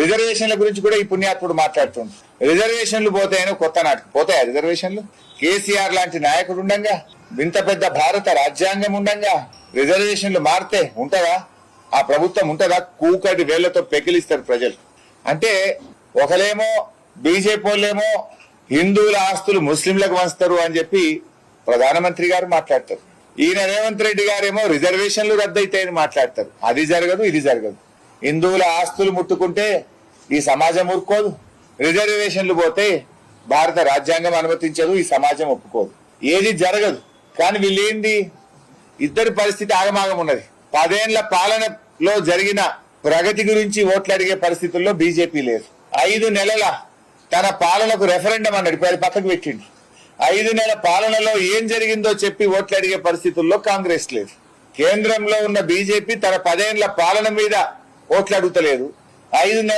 రిజర్వేషన్ల గురించి కూడా ఈ పుణ్యాత్ముడు మాట్లాడుతుండు. రిజర్వేషన్లు పోతాయని కొత్త నాటకం. పోతాయా రిజర్వేషన్లు? కేసీఆర్ లాంటి నాయకుడు ఉండంగా, ఇంత పెద్ద భారత రాజ్యాంగం ఉండంగా రిజర్వేషన్లు మారితే ఉంటదా? ఆ ప్రభుత్వం ఉంటదా? కూకటి వేళ్లతో పెకిలిస్తారు ప్రజలు. అంటే ఒకలేమో బీజేపీ వాళ్ళేమో హిందువుల ఆస్తులు ముస్లింలకు వంచుతారు అని చెప్పి ప్రధానమంత్రి గారు మాట్లాడతారు. ఈయన రేవంత్ రెడ్డి గారేమో రిజర్వేషన్లు రద్దయితాయని మాట్లాడతారు. అది జరగదు, ఇది జరగదు. హిందువుల ఆస్తులు ముట్టుకుంటే ఈ సమాజం ఊరుకోదు, రిజర్వేషన్లు పోతే భారత రాజ్యాంగం అనుమతించదు, ఈ సమాజం ఒప్పుకోదు. ఏది జరగదు. కానీ వీళ్ళేంది, ఇద్దరి పరిస్థితి ఆగమాగం ఉన్నది. 10 ఏళ్ల పాలనలో జరిగిన ప్రగతి గురించి ఓట్లు అడిగే పరిస్థితుల్లో బీజేపీ లేదు. 5 నెలల తన పాలనకు రెఫరెండం అన్నాడు, ఇప్పుడు పక్కకు పెట్టిండు. 5 నెలల పాలనలో ఏం జరిగిందో చెప్పి ఓట్లు అడిగే పరిస్థితుల్లో కాంగ్రెస్ లేదు. కేంద్రంలో ఉన్న బీజేపీ తన 10 ఏళ్ల పాలన మీద ఓట్లు అడుగుతలేదు. 5 నెలల